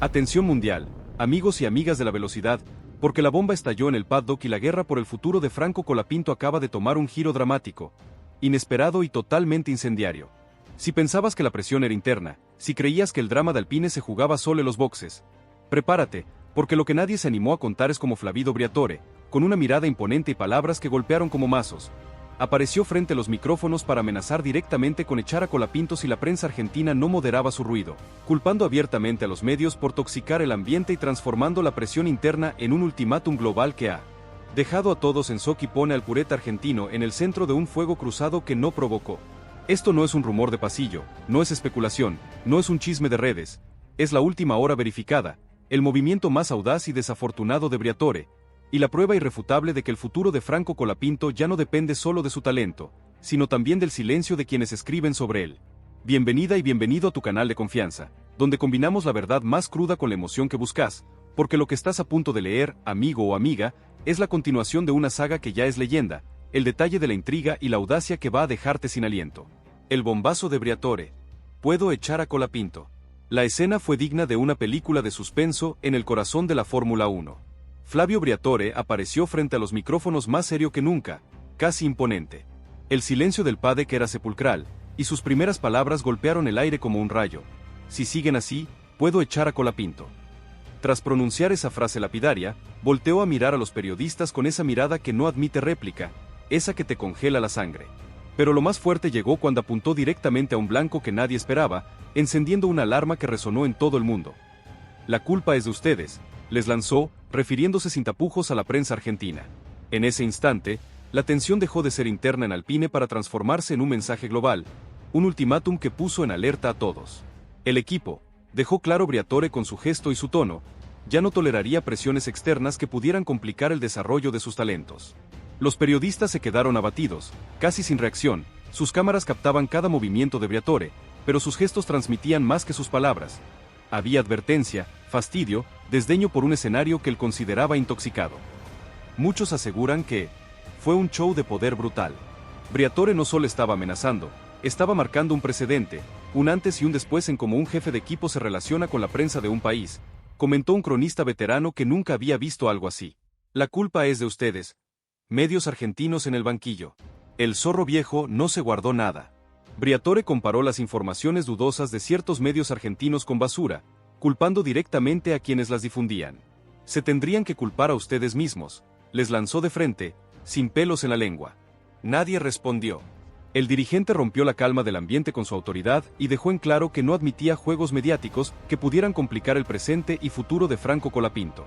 Atención mundial, amigos y amigas de la velocidad, porque la bomba estalló en el paddock y la guerra por el futuro de Franco Colapinto acaba de tomar un giro dramático, inesperado y totalmente incendiario. Si pensabas que la presión era interna, si creías que el drama de Alpine se jugaba solo en los boxes, prepárate, porque lo que nadie se animó a contar es como Flavio Briatore, con una mirada imponente y palabras que golpearon como mazos, apareció frente a los micrófonos para amenazar directamente con echar a Colapinto si la prensa argentina no moderaba su ruido, culpando abiertamente a los medios por toxicar el ambiente y transformando la presión interna en un ultimátum global que ha dejado a todos en shock y pone al pureta argentino en el centro de un fuego cruzado que no provocó. Esto no es un rumor de pasillo, no es especulación, no es un chisme de redes, es la última hora verificada, el movimiento más audaz y desafortunado de Briatore, y la prueba irrefutable de que el futuro de Franco Colapinto ya no depende solo de su talento, sino también del silencio de quienes escriben sobre él. Bienvenida y bienvenido a tu canal de confianza, donde combinamos la verdad más cruda con la emoción que buscas, porque lo que estás a punto de leer, amigo o amiga, es la continuación de una saga que ya es leyenda, el detalle de la intriga y la audacia que va a dejarte sin aliento. El bombazo de Briatore. Puedo echar a Colapinto. La escena fue digna de una película de suspenso en el corazón de la Fórmula 1. Flavio Briatore apareció frente a los micrófonos más serio que nunca, casi imponente. El silencio del paddock era sepulcral, y sus primeras palabras golpearon el aire como un rayo. Si siguen así, puedo echar a Colapinto. Tras pronunciar esa frase lapidaria, volteó a mirar a los periodistas con esa mirada que no admite réplica, esa que te congela la sangre. Pero lo más fuerte llegó cuando apuntó directamente a un blanco que nadie esperaba, encendiendo una alarma que resonó en todo el mundo. La culpa es de ustedes, les lanzó, refiriéndose sin tapujos a la prensa argentina. En ese instante, la tensión dejó de ser interna en Alpine para transformarse en un mensaje global, un ultimátum que puso en alerta a todos. El equipo, dejó claro Briatore con su gesto y su tono, ya no toleraría presiones externas que pudieran complicar el desarrollo de sus talentos. Los periodistas se quedaron abatidos, casi sin reacción, sus cámaras captaban cada movimiento de Briatore, pero sus gestos transmitían más que sus palabras. Había advertencia, fastidio, desdeño por un escenario que él consideraba intoxicado. Muchos aseguran que fue un show de poder brutal. Briatore no solo estaba amenazando, estaba marcando un precedente, un antes y un después en cómo un jefe de equipo se relaciona con la prensa de un país, comentó un cronista veterano que nunca había visto algo así. La culpa es de ustedes, medios argentinos en el banquillo. El zorro viejo no se guardó nada. Briatore comparó las informaciones dudosas de ciertos medios argentinos con basura, culpando directamente a quienes las difundían. Se tendrían que culpar a ustedes mismos, les lanzó de frente, sin pelos en la lengua. Nadie respondió. El dirigente rompió la calma del ambiente con su autoridad y dejó en claro que no admitía juegos mediáticos que pudieran complicar el presente y futuro de Franco Colapinto.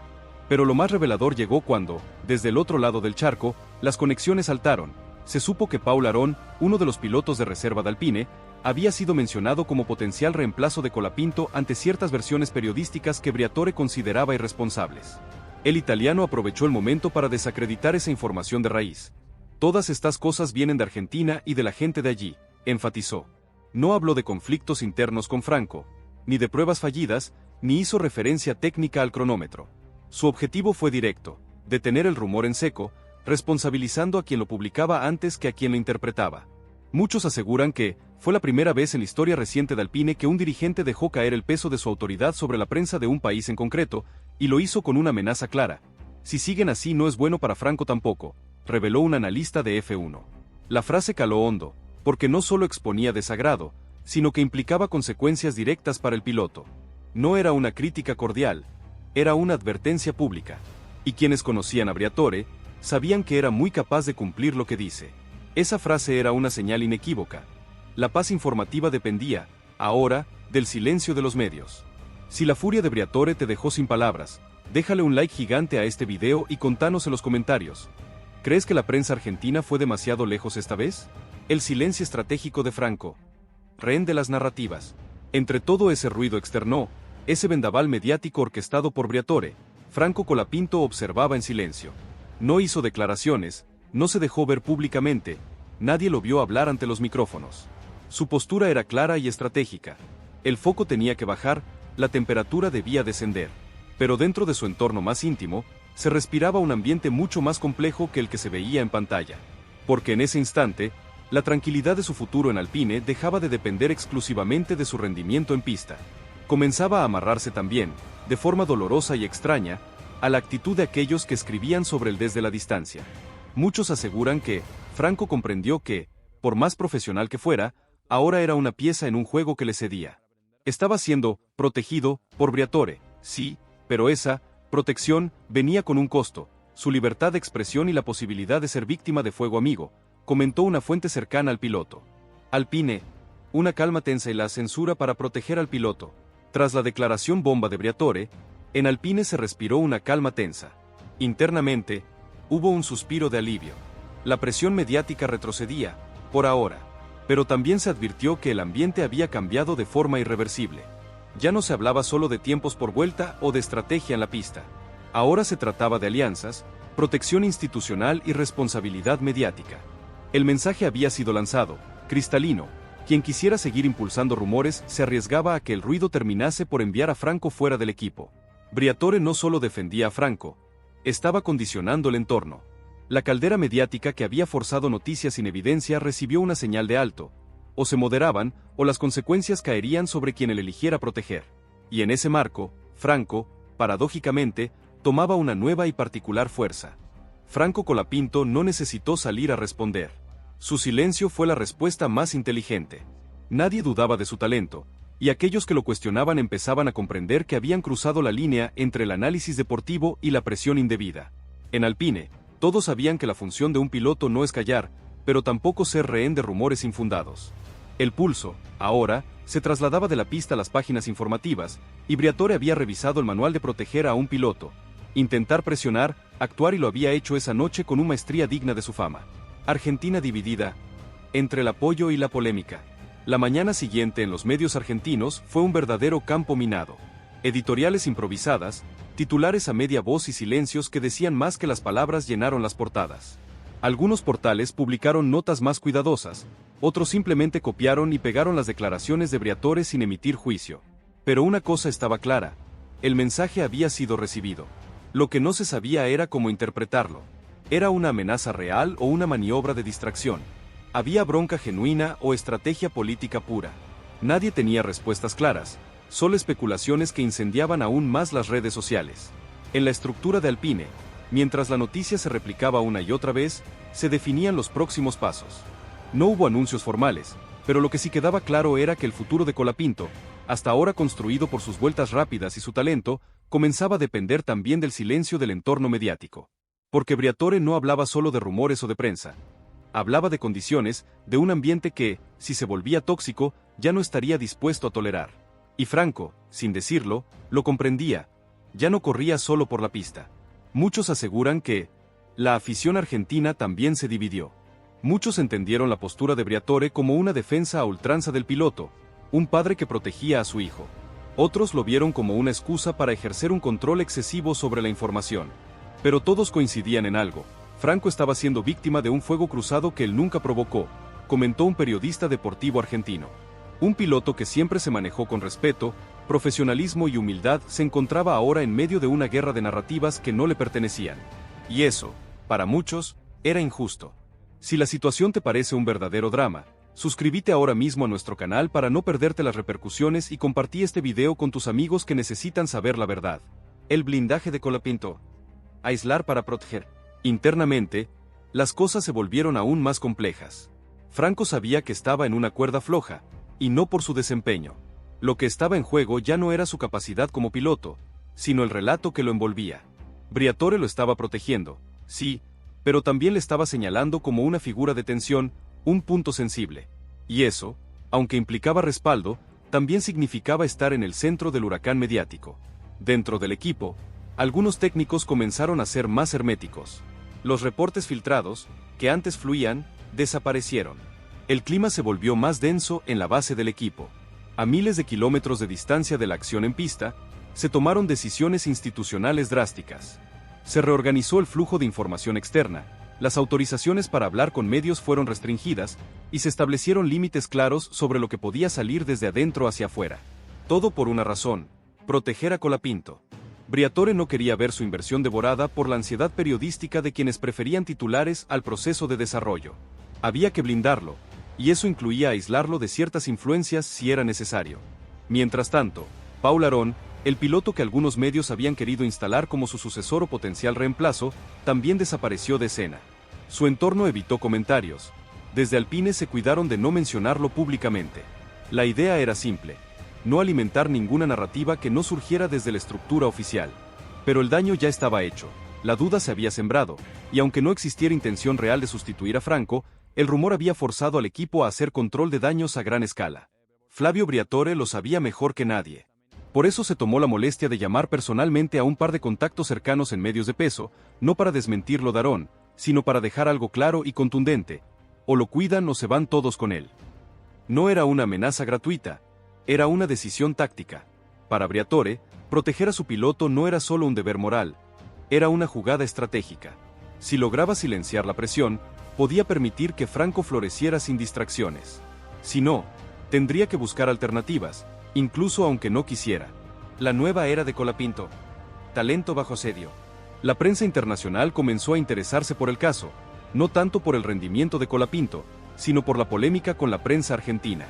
Pero lo más revelador llegó cuando, desde el otro lado del charco, las conexiones saltaron. Se supo que Paul Aron, uno de los pilotos de reserva de Alpine, había sido mencionado como potencial reemplazo de Colapinto ante ciertas versiones periodísticas que Briatore consideraba irresponsables. El italiano aprovechó el momento para desacreditar esa información de raíz. Todas estas cosas vienen de Argentina y de la gente de allí, enfatizó. No habló de conflictos internos con Franco, ni de pruebas fallidas, ni hizo referencia técnica al cronómetro. Su objetivo fue directo, detener el rumor en seco, responsabilizando a quien lo publicaba antes que a quien lo interpretaba. Muchos aseguran que fue la primera vez en la historia reciente de Alpine que un dirigente dejó caer el peso de su autoridad sobre la prensa de un país en concreto, y lo hizo con una amenaza clara. Si siguen así no es bueno para Franco tampoco, reveló un analista de F1. La frase caló hondo, porque no solo exponía desagrado, sino que implicaba consecuencias directas para el piloto. No era una crítica cordial, era una advertencia pública. Y quienes conocían a Briatore, sabían que era muy capaz de cumplir lo que dice. Esa frase era una señal inequívoca. La paz informativa dependía, ahora, del silencio de los medios. Si la furia de Briatore te dejó sin palabras, déjale un like gigante a este video y contanos en los comentarios. ¿Crees que la prensa argentina fue demasiado lejos esta vez? El silencio estratégico de Franco. Rehén de las narrativas. Entre todo ese ruido externo, ese vendaval mediático orquestado por Briatore, Franco Colapinto observaba en silencio. No hizo declaraciones, no se dejó ver públicamente, nadie lo vio hablar ante los micrófonos. Su postura era clara y estratégica. El foco tenía que bajar, la temperatura debía descender. Pero dentro de su entorno más íntimo, se respiraba un ambiente mucho más complejo que el que se veía en pantalla. Porque en ese instante, la tranquilidad de su futuro en Alpine dejaba de depender exclusivamente de su rendimiento en pista. Comenzaba a amarrarse también, de forma dolorosa y extraña, a la actitud de aquellos que escribían sobre él desde la distancia. Muchos aseguran que Franco comprendió que, por más profesional que fuera, ahora era una pieza en un juego que le cedía. Estaba siendo protegido por Briatore, sí, pero esa protección venía con un costo: su libertad de expresión y la posibilidad de ser víctima de fuego amigo, comentó una fuente cercana al piloto. Alpine, una calma tensa y la censura para proteger al piloto. Tras la declaración bomba de Briatore, en Alpine se respiró una calma tensa. Internamente, hubo un suspiro de alivio. La presión mediática retrocedía, por ahora, pero también se advirtió que el ambiente había cambiado de forma irreversible. Ya no se hablaba solo de tiempos por vuelta o de estrategia en la pista. Ahora se trataba de alianzas, protección institucional y responsabilidad mediática. El mensaje había sido lanzado, cristalino. Quien quisiera seguir impulsando rumores se arriesgaba a que el ruido terminase por enviar a Franco fuera del equipo. Briatore no solo defendía a Franco, estaba condicionando el entorno. La caldera mediática que había forzado noticias sin evidencia recibió una señal de alto: o se moderaban, o las consecuencias caerían sobre quien él eligiera proteger. Y en ese marco, Franco, paradójicamente, tomaba una nueva y particular fuerza. Franco Colapinto no necesitó salir a responder. Su silencio fue la respuesta más inteligente. Nadie dudaba de su talento, y aquellos que lo cuestionaban empezaban a comprender que habían cruzado la línea entre el análisis deportivo y la presión indebida. En Alpine, todos sabían que la función de un piloto no es callar, pero tampoco ser rehén de rumores infundados. El pulso, ahora, se trasladaba de la pista a las páginas informativas, y Briatore había revisado el manual de proteger a un piloto. Intentar presionar, actuar, y lo había hecho esa noche con una maestría digna de su fama. Argentina dividida entre el apoyo y la polémica. La mañana siguiente en los medios argentinos fue un verdadero campo minado. Editoriales improvisadas, titulares a media voz y silencios que decían más que las palabras llenaron las portadas. Algunos portales publicaron notas más cuidadosas, otros simplemente copiaron y pegaron las declaraciones de Briatore sin emitir juicio. Pero una cosa estaba clara: el mensaje había sido recibido. Lo que no se sabía era cómo interpretarlo. ¿Era una amenaza real o una maniobra de distracción? ¿Había bronca genuina o estrategia política pura? Nadie tenía respuestas claras, solo especulaciones que incendiaban aún más las redes sociales. En la estructura de Alpine, mientras la noticia se replicaba una y otra vez, se definían los próximos pasos. No hubo anuncios formales, pero lo que sí quedaba claro era que el futuro de Colapinto, hasta ahora construido por sus vueltas rápidas y su talento, comenzaba a depender también del silencio del entorno mediático. Porque Briatore no hablaba solo de rumores o de prensa. Hablaba de condiciones, de un ambiente que, si se volvía tóxico, ya no estaría dispuesto a tolerar. Y Franco, sin decirlo, lo comprendía. Ya no corría solo por la pista. Muchos aseguran que la afición argentina también se dividió. Muchos entendieron la postura de Briatore como una defensa a ultranza del piloto, un padre que protegía a su hijo. Otros lo vieron como una excusa para ejercer un control excesivo sobre la información. Pero todos coincidían en algo: Franco estaba siendo víctima de un fuego cruzado que él nunca provocó, comentó un periodista deportivo argentino. Un piloto que siempre se manejó con respeto, profesionalismo y humildad se encontraba ahora en medio de una guerra de narrativas que no le pertenecían. Y eso, para muchos, era injusto. Si la situación te parece un verdadero drama, suscríbete ahora mismo a nuestro canal para no perderte las repercusiones y compartí este video con tus amigos que necesitan saber la verdad. El blindaje de Colapinto. Aislar para proteger. Internamente, las cosas se volvieron aún más complejas. Franco sabía que estaba en una cuerda floja, y no por su desempeño. Lo que estaba en juego ya no era su capacidad como piloto, sino el relato que lo envolvía. Briatore lo estaba protegiendo, sí, pero también le estaba señalando como una figura de tensión, un punto sensible. Y eso, aunque implicaba respaldo, también significaba estar en el centro del huracán mediático. Dentro del equipo, algunos técnicos comenzaron a ser más herméticos. Los reportes filtrados, que antes fluían, desaparecieron. El clima se volvió más denso en la base del equipo. A miles de kilómetros de distancia de la acción en pista, se tomaron decisiones institucionales drásticas. Se reorganizó el flujo de información externa, las autorizaciones para hablar con medios fueron restringidas, y se establecieron límites claros sobre lo que podía salir desde adentro hacia afuera. Todo por una razón: proteger a Colapinto. Briatore no quería ver su inversión devorada por la ansiedad periodística de quienes preferían titulares al proceso de desarrollo. Había que blindarlo, y eso incluía aislarlo de ciertas influencias si era necesario. Mientras tanto, Paul Arón, El piloto que algunos medios habían querido instalar como su sucesor o potencial reemplazo, también desapareció de escena. Su entorno evitó comentarios. Desde Alpine se cuidaron de no mencionarlo públicamente. La idea era simple: no alimentar ninguna narrativa que no surgiera desde la estructura oficial. Pero el daño ya estaba hecho. La duda se había sembrado, y aunque no existiera intención real de sustituir a Franco, el rumor había forzado al equipo a hacer control de daños a gran escala. Flavio Briatore lo sabía mejor que nadie. Por eso se tomó la molestia de llamar personalmente a un par de contactos cercanos en medios de peso, no para desmentirlo de Aarón, sino para dejar algo claro y contundente: o lo cuidan o se van todos con él. No era una amenaza gratuita, era una decisión táctica. Para Briatore, proteger a su piloto no era solo un deber moral, era una jugada estratégica. Si lograba silenciar la presión, podía permitir que Franco floreciera sin distracciones. Si no, tendría que buscar alternativas, incluso aunque no quisiera. La nueva era de Colapinto. Talento bajo asedio. La prensa internacional comenzó a interesarse por el caso, no tanto por el rendimiento de Colapinto, sino por la polémica con la prensa argentina.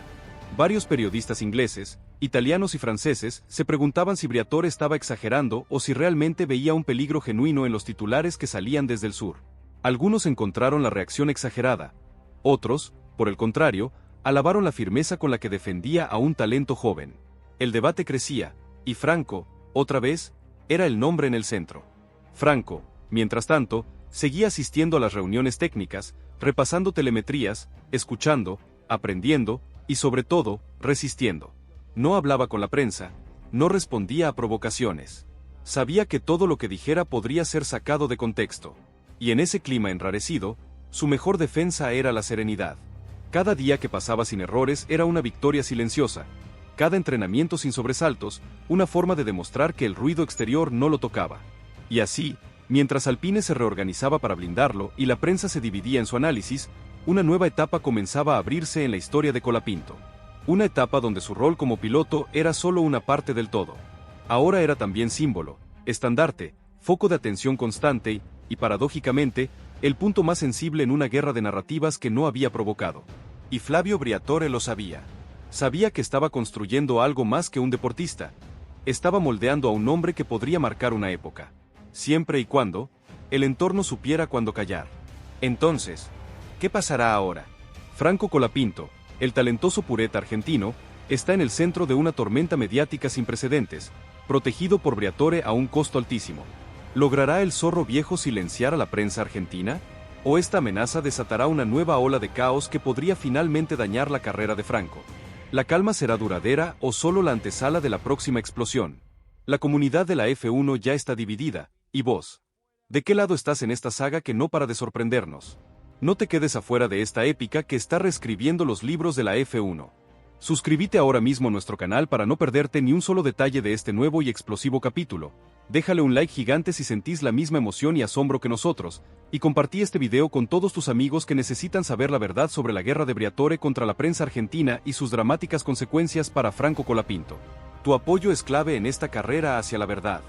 Varios periodistas ingleses, italianos y franceses se preguntaban si Briatore estaba exagerando o si realmente veía un peligro genuino en los titulares que salían desde el sur. Algunos encontraron la reacción exagerada. Otros, por el contrario, alabaron la firmeza con la que defendía a un talento joven. El debate crecía, y Franco, otra vez, era el nombre en el centro. Franco, mientras tanto, seguía asistiendo a las reuniones técnicas, repasando telemetrías, escuchando, aprendiendo, y sobre todo, resistiendo. No hablaba con la prensa, no respondía a provocaciones. Sabía que todo lo que dijera podría ser sacado de contexto. Y en ese clima enrarecido, su mejor defensa era la serenidad. Cada día que pasaba sin errores era una victoria silenciosa. Cada entrenamiento sin sobresaltos, una forma de demostrar que el ruido exterior no lo tocaba. Y así, mientras Alpine se reorganizaba para blindarlo y la prensa se dividía en su análisis, una nueva etapa comenzaba a abrirse en la historia de Colapinto. Una etapa donde su rol como piloto era solo una parte del todo. Ahora era también símbolo, estandarte, foco de atención constante y, paradójicamente, el punto más sensible en una guerra de narrativas que no había provocado. Y Flavio Briatore lo sabía. Sabía que estaba construyendo algo más que un deportista. Estaba moldeando a un hombre que podría marcar una época. Siempre y cuando el entorno supiera cuándo callar. Entonces, ¿qué pasará ahora? Franco Colapinto, el talentoso pureta argentino, está en el centro de una tormenta mediática sin precedentes, protegido por Briatore a un costo altísimo. ¿Logrará el zorro viejo silenciar a la prensa argentina? ¿O esta amenaza desatará una nueva ola de caos que podría finalmente dañar la carrera de Franco? ¿La calma será duradera o solo la antesala de la próxima explosión? La comunidad de la F1 ya está dividida, ¿y vos? ¿De qué lado estás en esta saga que no para de sorprendernos? No te quedes afuera de esta épica que está reescribiendo los libros de la F1. Suscríbete ahora mismo a nuestro canal para no perderte ni un solo detalle de este nuevo y explosivo capítulo. Déjale un like gigante si sentís la misma emoción y asombro que nosotros, y compartí este video con todos tus amigos que necesitan saber la verdad sobre la guerra de Briatore contra la prensa argentina y sus dramáticas consecuencias para Franco Colapinto. Tu apoyo es clave en esta carrera hacia la verdad.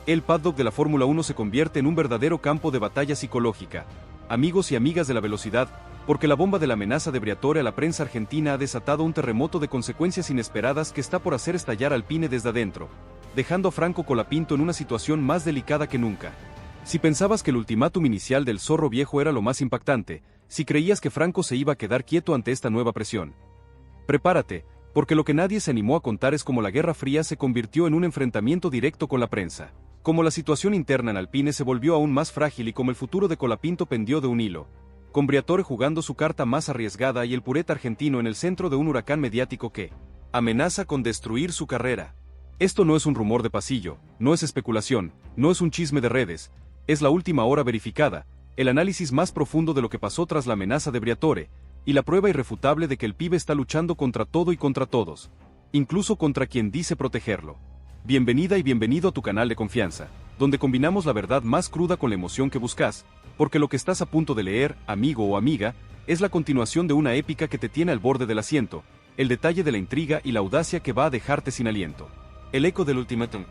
El paddock de la Fórmula 1 se convierte en un verdadero campo de batalla psicológica. Amigos y amigas de la velocidad, porque la bomba de la amenaza de Briatore a la prensa argentina ha desatado un terremoto de consecuencias inesperadas que está por hacer estallar Alpine desde adentro, dejando a Franco Colapinto en una situación más delicada que nunca. Si pensabas que el ultimátum inicial del zorro viejo era lo más impactante, si creías que Franco se iba a quedar quieto ante esta nueva presión, prepárate, porque lo que nadie se animó a contar es cómo la Guerra Fría se convirtió en un enfrentamiento directo con la prensa. Cómo la situación interna en Alpine se volvió aún más frágil y cómo el futuro de Colapinto pendió de un hilo, con Briatore jugando su carta más arriesgada y el pureta argentino en el centro de un huracán mediático que amenaza con destruir su carrera. Esto no es un rumor de pasillo, no es especulación, no es un chisme de redes, es la última hora verificada, el análisis más profundo de lo que pasó tras la amenaza de Briatore, y la prueba irrefutable de que el pibe está luchando contra todo y contra todos, incluso contra quien dice protegerlo. Bienvenida y bienvenido a tu canal de confianza, donde combinamos la verdad más cruda con la emoción que buscas, porque lo que estás a punto de leer, amigo o amiga, es la continuación de una épica que te tiene al borde del asiento, el detalle de la intriga y la audacia que va a dejarte sin aliento. El eco del ultimátum.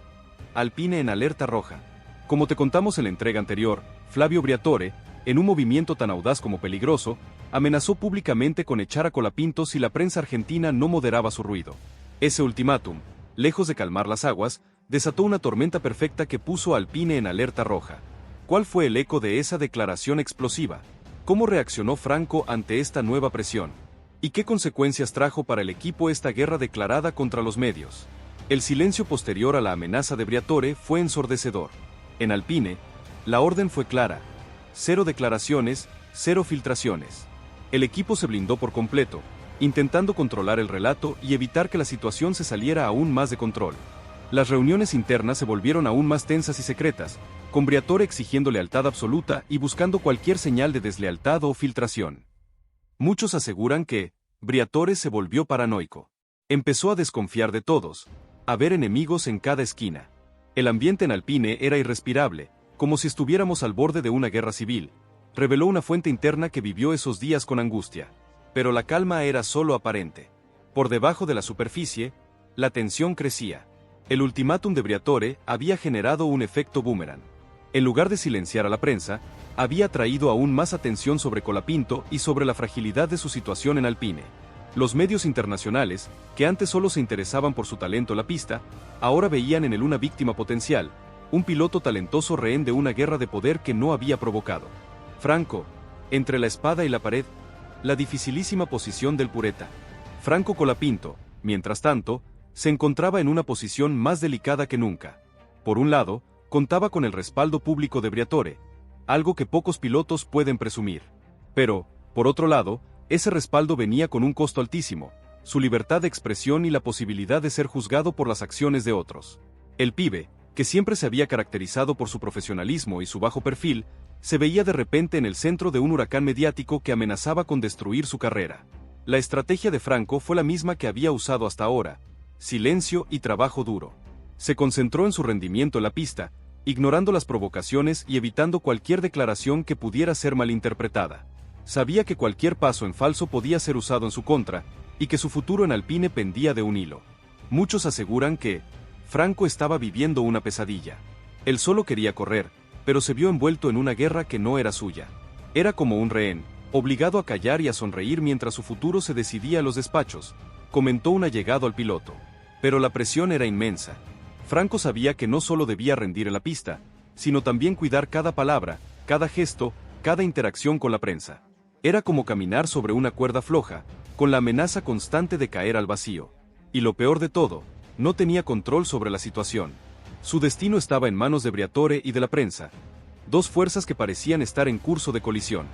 Alpine en alerta roja. Como te contamos en la entrega anterior, Flavio Briatore, en un movimiento tan audaz como peligroso, amenazó públicamente con echar a Colapinto si la prensa argentina no moderaba su ruido. Ese ultimátum, lejos de calmar las aguas, desató una tormenta perfecta que puso a Alpine en alerta roja. ¿Cuál fue el eco de esa declaración explosiva? ¿Cómo reaccionó Franco ante esta nueva presión? ¿Y qué consecuencias trajo para el equipo esta guerra declarada contra los medios? El silencio posterior a la amenaza de Briatore fue ensordecedor. En Alpine, la orden fue clara: 0 declaraciones, 0 filtraciones. El equipo se blindó por completo, intentando controlar el relato y evitar que la situación se saliera aún más de control. Las reuniones internas se volvieron aún más tensas y secretas, con Briatore exigiendo lealtad absoluta y buscando cualquier señal de deslealtad o filtración. Muchos aseguran que Briatore se volvió paranoico. Empezó a desconfiar de todos, a ver enemigos en cada esquina. El ambiente en Alpine era irrespirable, como si estuviéramos al borde de una guerra civil, reveló una fuente interna que vivió esos días con angustia. Pero la calma era solo aparente. Por debajo de la superficie, la tensión crecía. El ultimátum de Briatore había generado un efecto boomerang. En lugar de silenciar a la prensa, había traído aún más atención sobre Colapinto y sobre la fragilidad de su situación en Alpine. Los medios internacionales, que antes solo se interesaban por su talento en la pista, ahora veían en él una víctima potencial, un piloto talentoso rehén de una guerra de poder que no había provocado. Franco, entre la espada y la pared, la dificilísima posición del pureta. Franco Colapinto, mientras tanto, se encontraba en una posición más delicada que nunca. Por un lado, contaba con el respaldo público de Briatore, algo que pocos pilotos pueden presumir. Pero, por otro lado, ese respaldo venía con un costo altísimo: su libertad de expresión y la posibilidad de ser juzgado por las acciones de otros. El pibe, que siempre se había caracterizado por su profesionalismo y su bajo perfil, se veía de repente en el centro de un huracán mediático que amenazaba con destruir su carrera. La estrategia de Franco fue la misma que había usado hasta ahora: silencio y trabajo duro. Se concentró en su rendimiento en la pista, ignorando las provocaciones y evitando cualquier declaración que pudiera ser malinterpretada. Sabía que cualquier paso en falso podía ser usado en su contra, y que su futuro en Alpine pendía de un hilo. Muchos aseguran que Franco estaba viviendo una pesadilla. Él solo quería correr, pero se vio envuelto en una guerra que no era suya. Era como un rehén, obligado a callar y a sonreír mientras su futuro se decidía en los despachos, comentó un allegado al piloto. Pero la presión era inmensa. Franco sabía que no solo debía rendir en la pista, sino también cuidar cada palabra, cada gesto, cada interacción con la prensa. Era como caminar sobre una cuerda floja, con la amenaza constante de caer al vacío. Y lo peor de todo, no tenía control sobre la situación. Su destino estaba en manos de Briatore y de la prensa, dos fuerzas que parecían estar en curso de colisión.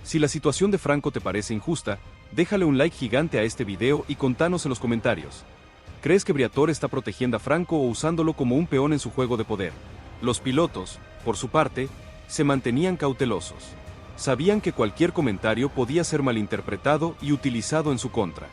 Si la situación de Franco te parece injusta, déjale un like gigante a este video y contanos en los comentarios. ¿Crees que Briatore está protegiendo a Franco o usándolo como un peón en su juego de poder? Los pilotos, por su parte, se mantenían cautelosos. Sabían que cualquier comentario podía ser malinterpretado y utilizado en su contra.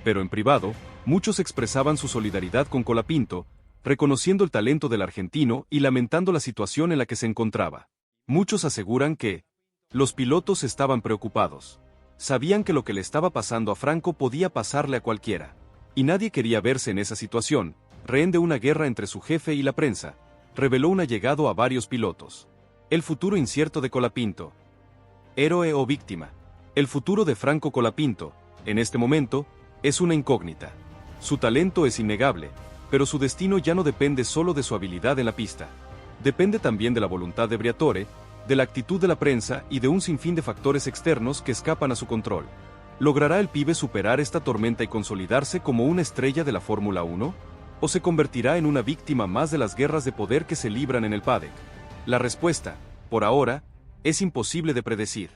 Pero en privado, muchos expresaban su solidaridad con Colapinto, reconociendo el talento del argentino y lamentando la situación en la que se encontraba. Muchos aseguran que los pilotos estaban preocupados. Sabían que lo que le estaba pasando a Franco podía pasarle a cualquiera. Y nadie quería verse en esa situación, rehén de una guerra entre su jefe y la prensa, reveló un allegado a varios pilotos. El futuro incierto de Colapinto. Héroe o víctima. El futuro de Franco Colapinto, en este momento, es una incógnita. Su talento es innegable, pero su destino ya no depende solo de su habilidad en la pista. Depende también de la voluntad de Briatore, de la actitud de la prensa y de un sinfín de factores externos que escapan a su control. ¿Logrará el pibe superar esta tormenta y consolidarse como una estrella de la Fórmula 1? ¿O se convertirá en una víctima más de las guerras de poder que se libran en el paddock? La respuesta, por ahora, es imposible de predecir.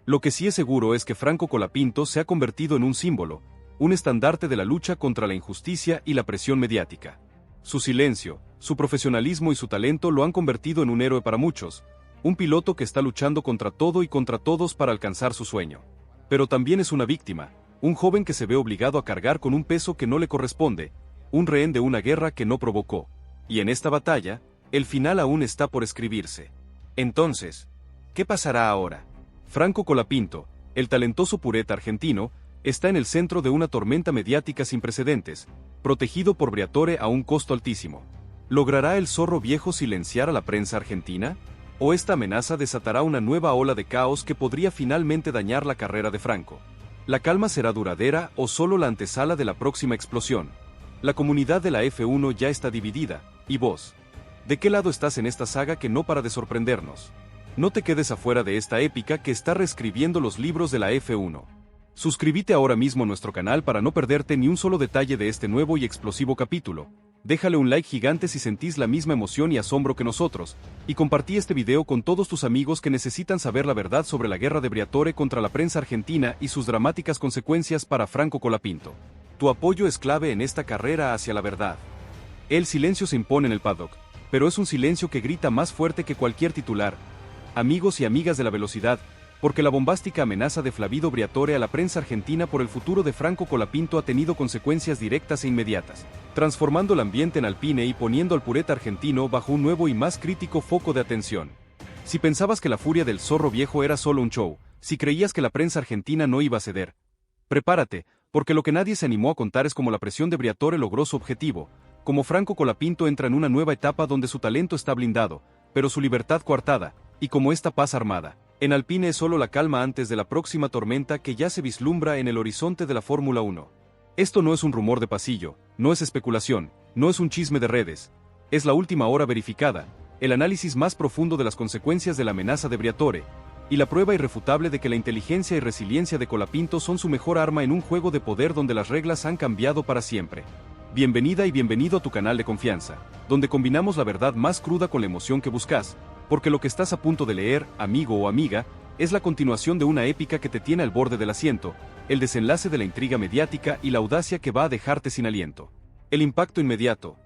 Lo que sí es seguro es que Franco Colapinto se ha convertido en un símbolo, un estandarte de la lucha contra la injusticia y la presión mediática. Su silencio, su profesionalismo y su talento lo han convertido en un héroe para muchos, un piloto que está luchando contra todo y contra todos para alcanzar su sueño. Pero también es una víctima, un joven que se ve obligado a cargar con un peso que no le corresponde, un rehén de una guerra que no provocó. Y en esta batalla, el final aún está por escribirse. Entonces, ¿qué pasará ahora? Franco Colapinto, el talentoso pureta argentino, está en el centro de una tormenta mediática sin precedentes, protegido por Briatore a un costo altísimo. ¿Logrará el zorro viejo silenciar a la prensa argentina? ¿O esta amenaza desatará una nueva ola de caos que podría finalmente dañar la carrera de Franco? ¿La calma será duradera o solo la antesala de la próxima explosión? La comunidad de la F1 ya está dividida, ¿Y vos? ¿De qué lado estás en esta saga que no para de sorprendernos? No te quedes afuera de esta épica que está reescribiendo los libros de la F1. Suscríbete ahora mismo a nuestro canal para no perderte ni un solo detalle de este nuevo y explosivo capítulo. Déjale un like gigante si sentís la misma emoción y asombro que nosotros, y compartí este video con todos tus amigos que necesitan saber la verdad sobre la guerra de Briatore contra la prensa argentina y sus dramáticas consecuencias para Franco Colapinto. Tu apoyo es clave en esta carrera hacia la verdad. El silencio se impone en el paddock, pero es un silencio que grita más fuerte que cualquier titular. Amigos y amigas de la velocidad, porque la bombástica amenaza de Flavio Briatore a la prensa argentina por el futuro de Franco Colapinto ha tenido consecuencias directas e inmediatas, transformando el ambiente en Alpine y poniendo al pureta argentino bajo un nuevo y más crítico foco de atención. Si pensabas que la furia del zorro viejo era solo un show, si creías que la prensa argentina no iba a ceder, prepárate, porque lo que nadie se animó a contar es cómo la presión de Briatore logró su objetivo, cómo Franco Colapinto entra en una nueva etapa donde su talento está blindado, pero su libertad coartada, y como esta paz armada. En Alpine es solo la calma antes de la próxima tormenta que ya se vislumbra en el horizonte de la Fórmula 1. Esto no es un rumor de pasillo, no es especulación, no es un chisme de redes. Es la última hora verificada, el análisis más profundo de las consecuencias de la amenaza de Briatore, y la prueba irrefutable de que la inteligencia y resiliencia de Colapinto son su mejor arma en un juego de poder donde las reglas han cambiado para siempre. Bienvenida y bienvenido a tu canal de confianza, donde combinamos la verdad más cruda con la emoción que buscas, porque lo que estás a punto de leer, amigo o amiga, es la continuación de una épica que te tiene al borde del asiento, el desenlace de la intriga mediática y la audacia que va a dejarte sin aliento. El impacto inmediato.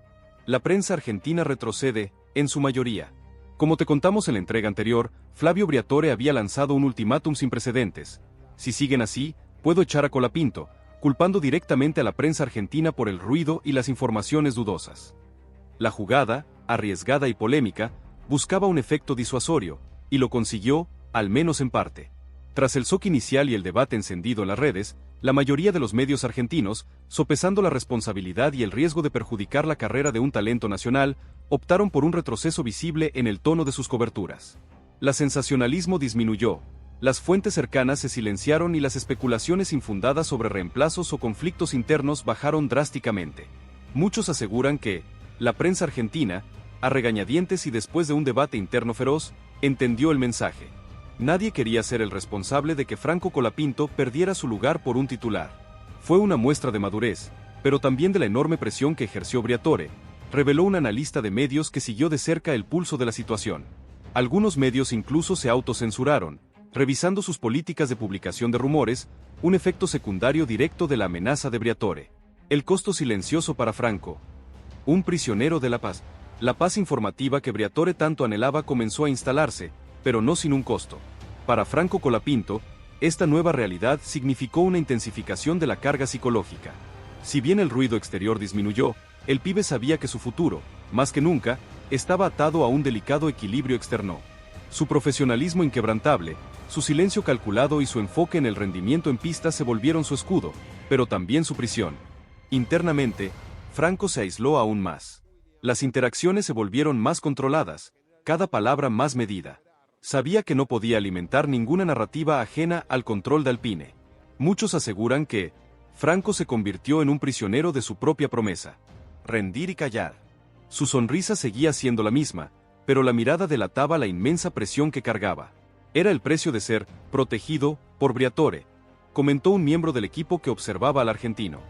La prensa argentina retrocede, en su mayoría. Como te contamos en la entrega anterior, Flavio Briatore había lanzado un ultimátum sin precedentes. Si siguen así, puedo echar a Colapinto, culpando directamente a la prensa argentina por el ruido y las informaciones dudosas. La jugada, arriesgada y polémica, buscaba un efecto disuasorio, y lo consiguió, al menos en parte. Tras el shock inicial y el debate encendido en las redes, la mayoría de los medios argentinos, sopesando la responsabilidad y el riesgo de perjudicar la carrera de un talento nacional, optaron por un retroceso visible en el tono de sus coberturas. El sensacionalismo disminuyó, las fuentes cercanas se silenciaron y las especulaciones infundadas sobre reemplazos o conflictos internos bajaron drásticamente. Muchos aseguran que la prensa argentina, a regañadientes y después de un debate interno feroz, entendió el mensaje. Nadie quería ser el responsable de que Franco Colapinto perdiera su lugar por un titular. Fue una muestra de madurez, pero también de la enorme presión que ejerció Briatore, reveló un analista de medios que siguió de cerca el pulso de la situación. Algunos medios incluso se autocensuraron, revisando sus políticas de publicación de rumores, un efecto secundario directo de la amenaza de Briatore. El costo silencioso para Franco. Un prisionero de la paz. La paz informativa que Briatore tanto anhelaba comenzó a instalarse, pero no sin un costo. Para Franco Colapinto, esta nueva realidad significó una intensificación de la carga psicológica. Si bien el ruido exterior disminuyó, el pibe sabía que su futuro, más que nunca, estaba atado a un delicado equilibrio externo. Su profesionalismo inquebrantable, su silencio calculado y su enfoque en el rendimiento en pista se volvieron su escudo, pero también su prisión. Internamente, Franco se aisló aún más. Las interacciones se volvieron más controladas, cada palabra más medida. Sabía que no podía alimentar ninguna narrativa ajena al control de Alpine. Muchos aseguran que Franco se convirtió en un prisionero de su propia promesa: rendir y callar. Su sonrisa seguía siendo la misma, pero la mirada delataba la inmensa presión que cargaba. Era el precio de ser protegido por Briatore, comentó un miembro del equipo que observaba al argentino.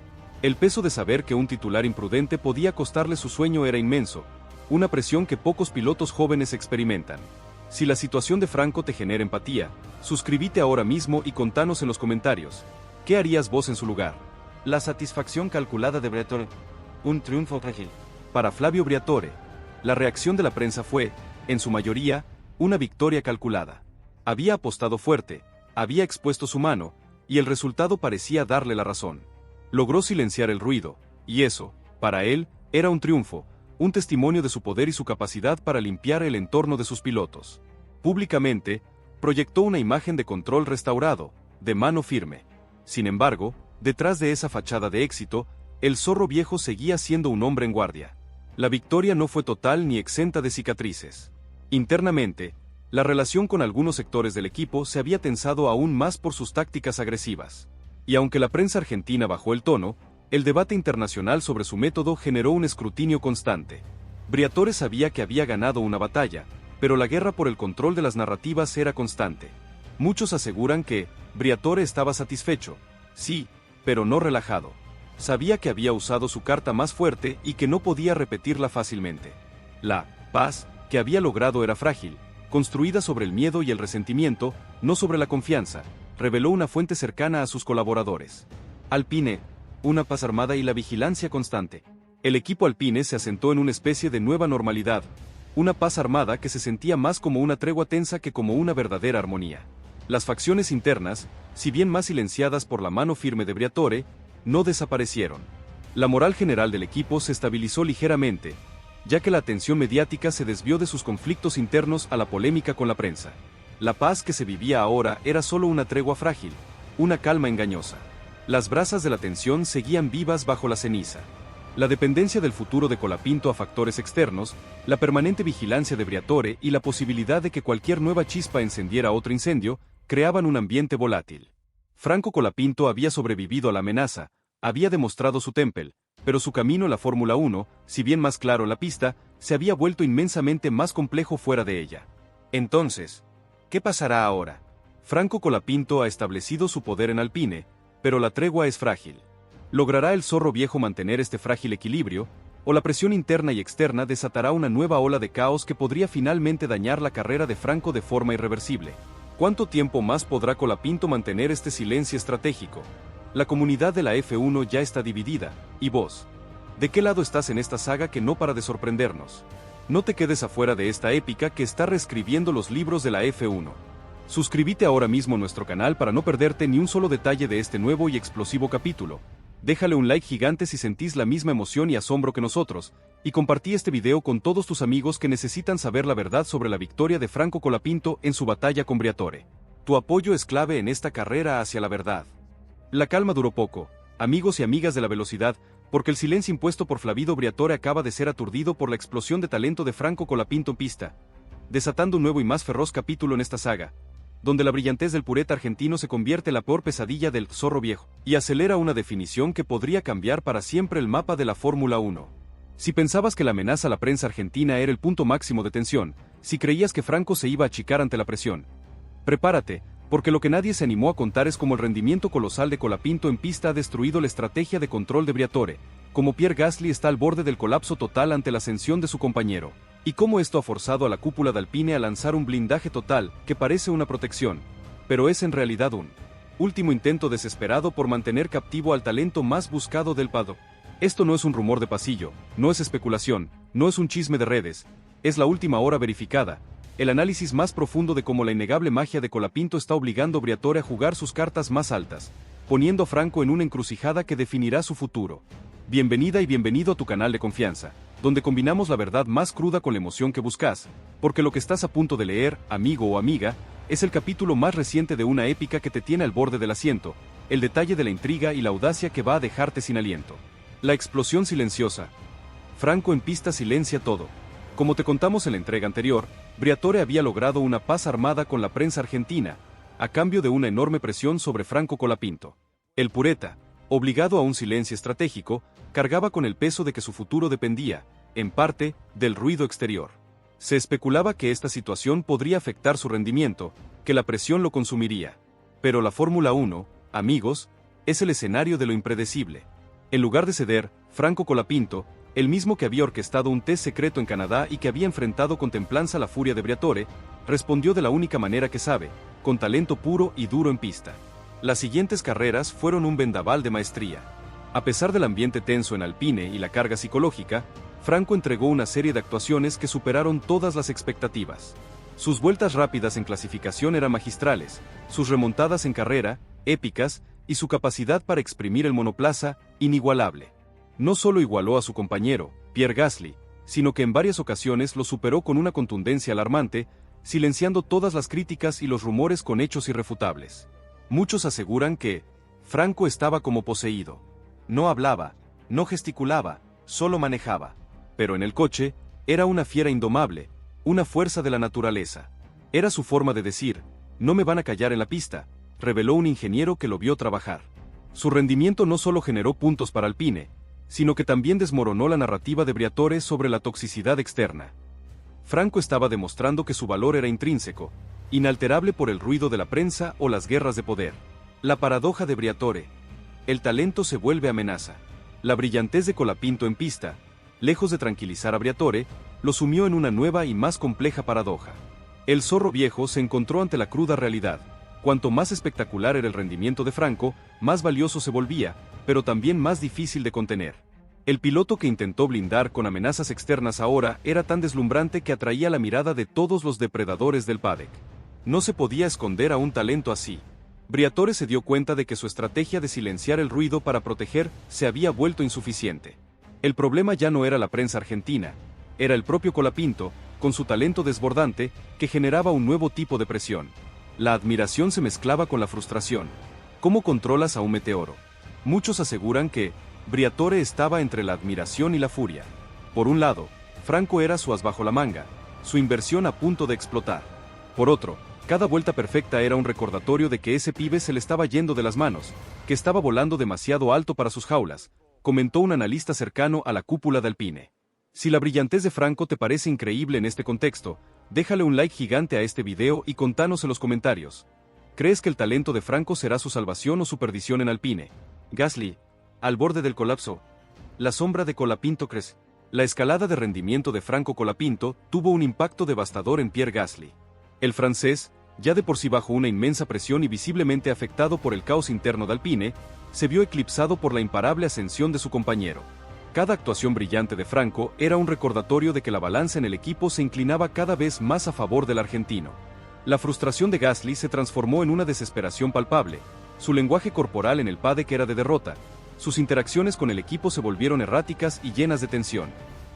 El peso de saber que un titular imprudente podía costarle su sueño era inmenso, una presión que pocos pilotos jóvenes experimentan. Si la situación de Franco te genera empatía, suscríbete ahora mismo y contanos en los comentarios, ¿qué harías vos en su lugar? La satisfacción calculada de Briatore. Un triunfo frágil. Para Flavio Briatore, la reacción de la prensa fue, en su mayoría, una victoria calculada. Había apostado fuerte, había expuesto su mano, y el resultado parecía darle la razón. Logró silenciar el ruido, y eso, para él, era un triunfo, un testimonio de su poder y su capacidad para limpiar el entorno de sus pilotos. Públicamente, proyectó una imagen de control restaurado, de mano firme. Sin embargo, detrás de esa fachada de éxito, el zorro viejo seguía siendo un hombre en guardia. La victoria no fue total ni exenta de cicatrices. Internamente, la relación con algunos sectores del equipo se había tensado aún más por sus tácticas agresivas. Y aunque la prensa argentina bajó el tono, el debate internacional sobre su método generó un escrutinio constante. Briatore sabía que había ganado una batalla, pero la guerra por el control de las narrativas era constante. Muchos aseguran que Briatore estaba satisfecho, sí, pero no relajado. Sabía que había usado su carta más fuerte y que no podía repetirla fácilmente. La paz que había logrado era frágil, construida sobre el miedo y el resentimiento, no sobre la confianza, reveló una fuente cercana a sus colaboradores. Alpine, una paz armada y la vigilancia constante. El equipo Alpine se asentó en una especie de nueva normalidad, una paz armada que se sentía más como una tregua tensa que como una verdadera armonía. Las facciones internas, si bien más silenciadas por la mano firme de Briatore, no desaparecieron. La moral general del equipo se estabilizó ligeramente, ya que la atención mediática se desvió de sus conflictos internos a la polémica con la prensa. La paz que se vivía ahora era solo una tregua frágil, una calma engañosa. Las brasas de la tensión seguían vivas bajo la ceniza. La dependencia del futuro de Colapinto a factores externos, la permanente vigilancia de Briatore y la posibilidad de que cualquier nueva chispa encendiera otro incendio, creaban un ambiente volátil. Franco Colapinto había sobrevivido a la amenaza, había demostrado su temple, pero su camino en la Fórmula 1, si bien más claro en la pista, se había vuelto inmensamente más complejo fuera de ella. Entonces, ¿qué pasará ahora? Franco Colapinto ha establecido su poder en Alpine, pero la tregua es frágil. ¿Logrará el zorro viejo mantener este frágil equilibrio, o la presión interna y externa desatará una nueva ola de caos que podría finalmente dañar la carrera de Franco de forma irreversible? ¿Cuánto tiempo más podrá Colapinto mantener este silencio estratégico? La comunidad de la F1 ya está dividida, ¿y vos? ¿De qué lado estás en esta saga que no para de sorprendernos? No te quedes afuera de esta épica que está reescribiendo los libros de la F1. Suscríbete ahora mismo a nuestro canal para no perderte ni un solo detalle de este nuevo y explosivo capítulo. Déjale un like gigante si sentís la misma emoción y asombro que nosotros, y compartí este video con todos tus amigos que necesitan saber la verdad sobre la victoria de Franco Colapinto en su batalla con Briatore. Tu apoyo es clave en esta carrera hacia la verdad. La calma duró poco, amigos y amigas de la velocidad, porque el silencio impuesto por Flavido Briatore acaba de ser aturdido por la explosión de talento de Franco Colapinto en pista, desatando un nuevo y más feroz capítulo en esta saga, donde la brillantez del pureta argentino se convierte en la peor pesadilla del zorro viejo, y acelera una definición que podría cambiar para siempre el mapa de la Fórmula 1. Si pensabas que la amenaza a la prensa argentina era el punto máximo de tensión, si creías que Franco se iba a achicar ante la presión, prepárate, porque lo que nadie se animó a contar es cómo el rendimiento colosal de Colapinto en pista ha destruido la estrategia de control de Briatore, cómo Pierre Gasly está al borde del colapso total ante la ascensión de su compañero, y cómo esto ha forzado a la cúpula de Alpine a lanzar un blindaje total que parece una protección, pero es en realidad un último intento desesperado por mantener captivo al talento más buscado del paddock. Esto no es un rumor de pasillo, no es especulación, no es un chisme de redes, es la última hora verificada, el análisis más profundo de cómo la innegable magia de Colapinto está obligando a Briatore a jugar sus cartas más altas, poniendo a Franco en una encrucijada que definirá su futuro. Bienvenida y bienvenido a tu canal de confianza, donde combinamos la verdad más cruda con la emoción que buscas, porque lo que estás a punto de leer, amigo o amiga, es el capítulo más reciente de una épica que te tiene al borde del asiento, el detalle de la intriga y la audacia que va a dejarte sin aliento. La explosión silenciosa. Franco en pista silencia todo. Como te contamos en la entrega anterior, Briatore había logrado una paz armada con la prensa argentina, a cambio de una enorme presión sobre Franco Colapinto. El pureta, obligado a un silencio estratégico, cargaba con el peso de que su futuro dependía, en parte, del ruido exterior. Se especulaba que esta situación podría afectar su rendimiento, que la presión lo consumiría. Pero la Fórmula 1, amigos, es el escenario de lo impredecible. En lugar de ceder, Franco Colapinto, el mismo que había orquestado un test secreto en Canadá y que había enfrentado con templanza la furia de Briatore, respondió de la única manera que sabe, con talento puro y duro en pista. Las siguientes carreras fueron un vendaval de maestría. A pesar del ambiente tenso en Alpine y la carga psicológica, Franco entregó una serie de actuaciones que superaron todas las expectativas. Sus vueltas rápidas en clasificación eran magistrales, sus remontadas en carrera, épicas, y su capacidad para exprimir el monoplaza, inigualable. No solo igualó a su compañero, Pierre Gasly, sino que en varias ocasiones lo superó con una contundencia alarmante, silenciando todas las críticas y los rumores con hechos irrefutables. Muchos aseguran que Franco estaba como poseído. No hablaba, no gesticulaba, solo manejaba. Pero en el coche, era una fiera indomable, una fuerza de la naturaleza. Era su forma de decir, no me van a callar en la pista, reveló un ingeniero que lo vio trabajar. Su rendimiento no solo generó puntos para Alpine, sino que también desmoronó la narrativa de Briatore sobre la toxicidad externa. Franco estaba demostrando que su valor era intrínseco, inalterable por el ruido de la prensa o las guerras de poder. La paradoja de Briatore. El talento se vuelve amenaza. La brillantez de Colapinto en pista, lejos de tranquilizar a Briatore, lo sumió en una nueva y más compleja paradoja. El zorro viejo se encontró ante la cruda realidad. Cuanto más espectacular era el rendimiento de Franco, más valioso se volvía, pero también más difícil de contener. El piloto que intentó blindar con amenazas externas ahora era tan deslumbrante que atraía la mirada de todos los depredadores del paddock. No se podía esconder a un talento así. Briatore se dio cuenta de que su estrategia de silenciar el ruido para proteger se había vuelto insuficiente. El problema ya no era la prensa argentina, era el propio Colapinto, con su talento desbordante, que generaba un nuevo tipo de presión. La admiración se mezclaba con la frustración. ¿Cómo controlas a un meteoro? Muchos aseguran que Briatore estaba entre la admiración y la furia. Por un lado, Franco era su as bajo la manga, su inversión a punto de explotar. Por otro, cada vuelta perfecta era un recordatorio de que ese pibe se le estaba yendo de las manos, que estaba volando demasiado alto para sus jaulas, comentó un analista cercano a la cúpula de Alpine. Si la brillantez de Franco te parece increíble en este contexto, déjale un like gigante a este video y contanos en los comentarios. ¿Crees que el talento de Franco será su salvación o su perdición en Alpine? Gasly, al borde del colapso. La sombra de Colapinto crece. La escalada de rendimiento de Franco Colapinto tuvo un impacto devastador en Pierre Gasly. El francés, ya de por sí bajo una inmensa presión y visiblemente afectado por el caos interno de Alpine, se vio eclipsado por la imparable ascensión de su compañero. Cada actuación brillante de Franco era un recordatorio de que la balanza en el equipo se inclinaba cada vez más a favor del argentino. La frustración de Gasly se transformó en una desesperación palpable. Su lenguaje corporal en el paddock era de derrota. Sus interacciones con el equipo se volvieron erráticas y llenas de tensión.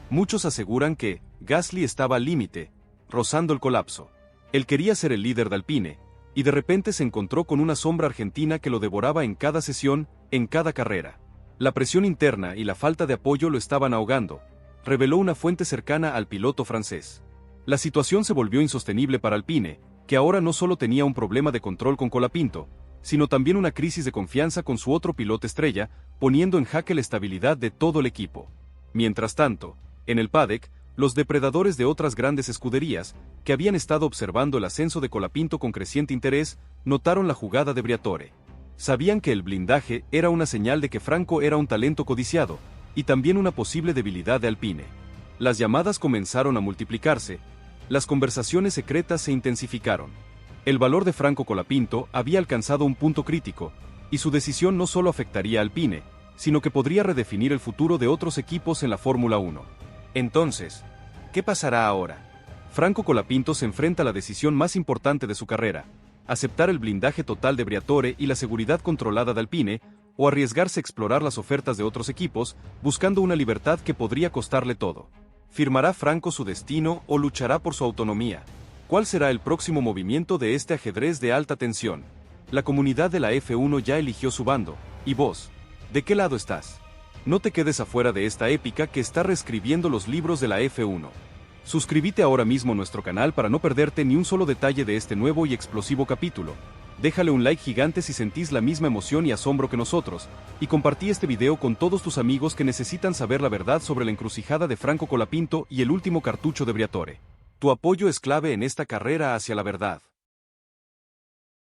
Muchos aseguran que Gasly estaba al límite, rozando el colapso. Él quería ser el líder de Alpine, y de repente se encontró con una sombra argentina que lo devoraba en cada sesión, en cada carrera. La presión interna y la falta de apoyo lo estaban ahogando, reveló una fuente cercana al piloto francés. La situación se volvió insostenible para Alpine, que ahora no solo tenía un problema de control con Colapinto, sino también una crisis de confianza con su otro piloto estrella, poniendo en jaque la estabilidad de todo el equipo. Mientras tanto, en el paddock, los depredadores de otras grandes escuderías, que habían estado observando el ascenso de Colapinto con creciente interés, notaron la jugada de Briatore. Sabían que el blindaje era una señal de que Franco era un talento codiciado, y también una posible debilidad de Alpine. Las llamadas comenzaron a multiplicarse, las conversaciones secretas se intensificaron. El valor de Franco Colapinto había alcanzado un punto crítico, y su decisión no solo afectaría a Alpine, sino que podría redefinir el futuro de otros equipos en la Fórmula 1. Entonces, ¿qué pasará ahora? Franco Colapinto se enfrenta a la decisión más importante de su carrera: aceptar el blindaje total de Briatore y la seguridad controlada de Alpine, o arriesgarse a explorar las ofertas de otros equipos, buscando una libertad que podría costarle todo. ¿Firmará Franco su destino o luchará por su autonomía? ¿Cuál será el próximo movimiento de este ajedrez de alta tensión? La comunidad de la F1 ya eligió su bando, ¿y vos? ¿De qué lado estás? No te quedes afuera de esta épica que está reescribiendo los libros de la F1. Suscríbete ahora mismo a nuestro canal para no perderte ni un solo detalle de este nuevo y explosivo capítulo. Déjale un like gigante si sentís la misma emoción y asombro que nosotros, y compartí este video con todos tus amigos que necesitan saber la verdad sobre la encrucijada de Franco Colapinto y el último cartucho de Briatore. Tu apoyo es clave en esta carrera hacia la verdad.